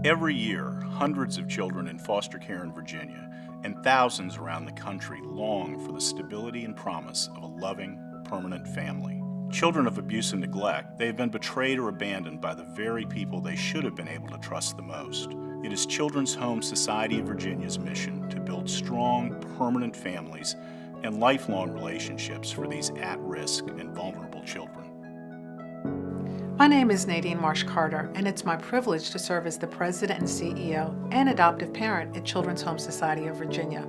Every year, hundreds of children in foster care in Virginia and thousands around the country long for the stability and promise of a loving, permanent family. Children of abuse and neglect, they have been betrayed or abandoned by the very people they should have been able to trust the most. It is Children's Home Society of Virginia's mission to build strong, permanent families and lifelong relationships for these at-risk and vulnerable children. My name is Nadine Marsh Carter, and it's my privilege to serve as the President and CEO and adoptive parent at Children's Home Society of Virginia.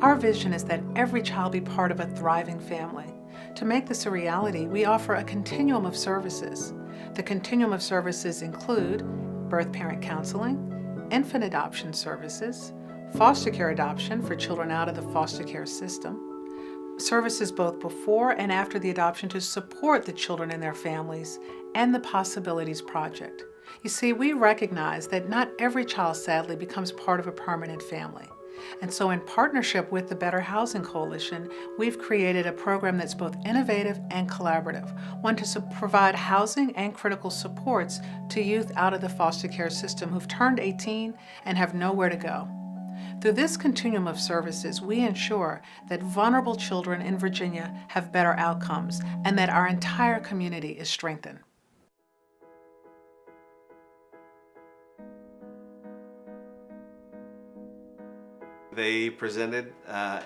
Our vision is that every child be part of a thriving family. To make this a reality, we offer a continuum of services. The continuum of services include birth-parent counseling, infant adoption services, foster care adoption for children out of the foster care system, services both before and after the adoption to support the children and their families, and the Possibilities Project. You see, we recognize that not every child, sadly, becomes part of a permanent family. And so in partnership with the Better Housing Coalition, we've created a program that's both innovative and collaborative, one to provide housing and critical supports to youth out of the foster care system who've turned 18 and have nowhere to go. Through this continuum of services, we ensure that vulnerable children in Virginia have better outcomes and that our entire community is strengthened. They presented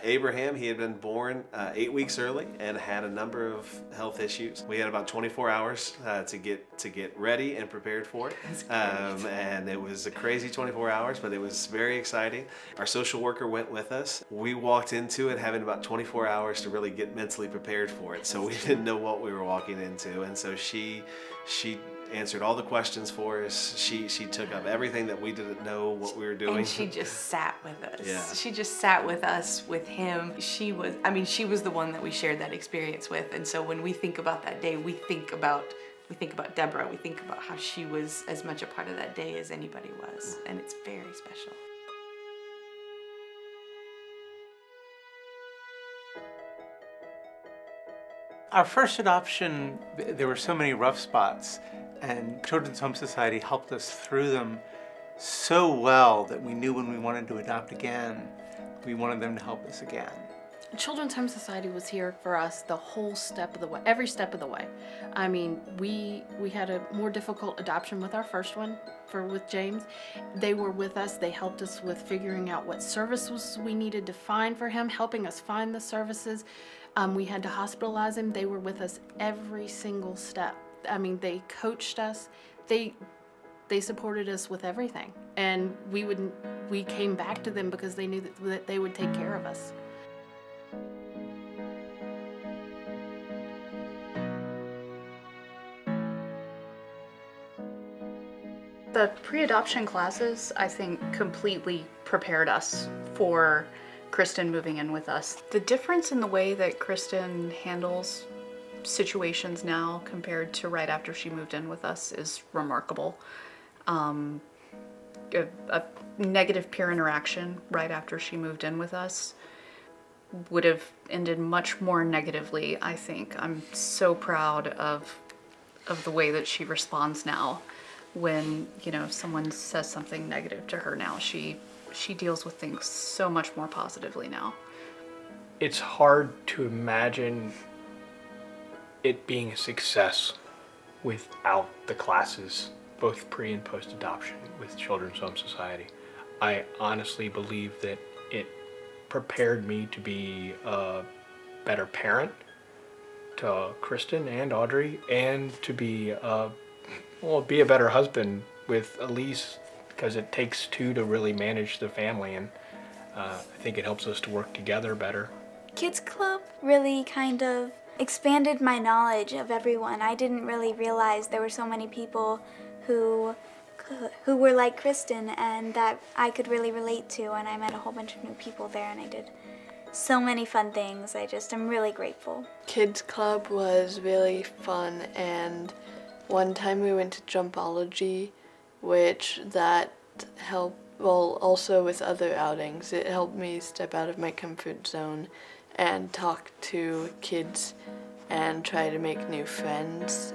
Abraham. He had been born 8 weeks early and had a number of health issues. We had about 24 hours to get ready and prepared for it. And it was a crazy 24 hours, but it was very exciting. Our social worker went with us. We walked into it having about 24 hours to really get mentally prepared for it. So we didn't know what we were walking into. And so she answered all the questions for us. She took up everything that we didn't know what we were doing. And she just sat with us. Yeah. She just sat with us, with him. She was the one that we shared that experience with. And so when we think about that day, we think about Deborah. We think about how she was as much a part of that day as anybody was. And it's very special. Our first adoption, there were so many rough spots, and Children's Home Society helped us through them so well that we knew when we wanted to adopt again, we wanted them to help us again. Children's Home Society was here for us the whole step of the way, every step of the way. I mean, we had a more difficult adoption with our first one, with James. They were with us. They helped us with figuring out what services we needed to find for him, helping us find the services. We had to hospitalize him. They were with us every single step. I mean, they coached us. They supported us with everything. And we came back to them because they knew that they would take care of us. The pre-adoption classes, I think, completely prepared us for Kristen moving in with us. The difference in the way that Kristen handles situations now compared to right after she moved in with us is remarkable. A negative peer interaction right after she moved in with us would have ended much more negatively, I think. I'm so proud of the way that she responds now when, someone says something negative to her now. She deals with things so much more positively now. It's hard to imagine it being a success without the classes, both pre and post adoption with Children's Home Society. I honestly believe that it prepared me to be a better parent to Kristen and Audrey, and to be a better husband with Elise, because it takes two to really manage the family, and I think it helps us to work together better. Kids Club really kind of expanded my knowledge of everyone. I didn't really realize there were so many people who were like Kristen and that I could really relate to, and I met a whole bunch of new people there, and I did so many fun things. I'm really grateful. Kids Club was really fun, and one time we went to Jumpology, which that helped, also with other outings, it helped me step out of my comfort zone and talk to kids and try to make new friends.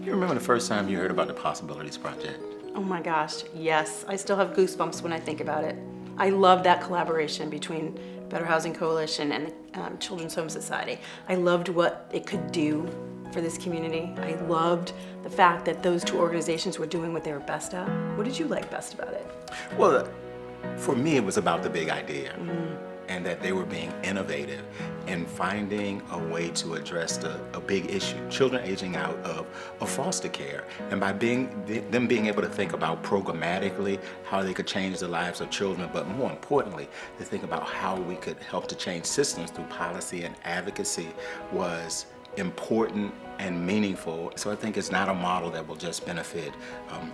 You remember the first time you heard about the Possibilities Project? Oh my gosh, yes. I still have goosebumps when I think about it. I love that collaboration between Better Housing Coalition and the Children's Home Society. I loved what it could do for this community. I loved the fact that those two organizations were doing what they were best at. What did you like best about it? Well, for me, it was about the big idea and that they were being innovative and finding a way to address a big issue, children aging out of foster care. And by them being able to think about programmatically how they could change the lives of children, but more importantly, to think about how we could help to change systems through policy and advocacy was important and meaningful. So I think it's not a model that will just benefit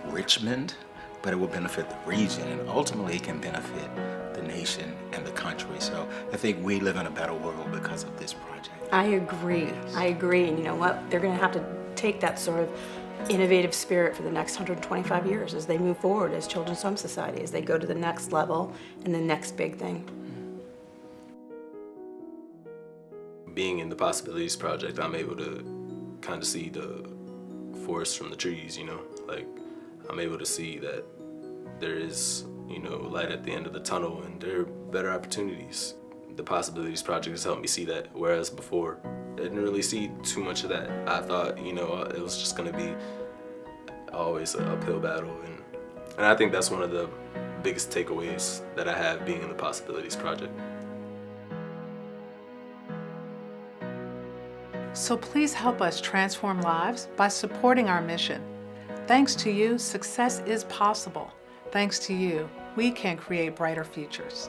Richmond, but it will benefit the region, and ultimately it can benefit the nation and the country. So I think we live in a better world because of this project. I agree. I agree. And you know what? They're going to have to take that sort of innovative spirit for the next 125 years as they move forward as Children's Home Society, as they go to the next level and the next big thing. Being in the Possibilities Project, I'm able to kind of see the forest from the trees, you know? Like, I'm able to see that there is, you know, light at the end of the tunnel and there are better opportunities. The Possibilities Project has helped me see that, whereas before, I didn't really see too much of that. I thought, you know, it was just gonna be always an uphill battle. And I think that's one of the biggest takeaways that I have being in the Possibilities Project. So please help us transform lives by supporting our mission. Thanks to you, success is possible. Thanks to you, we can create brighter futures.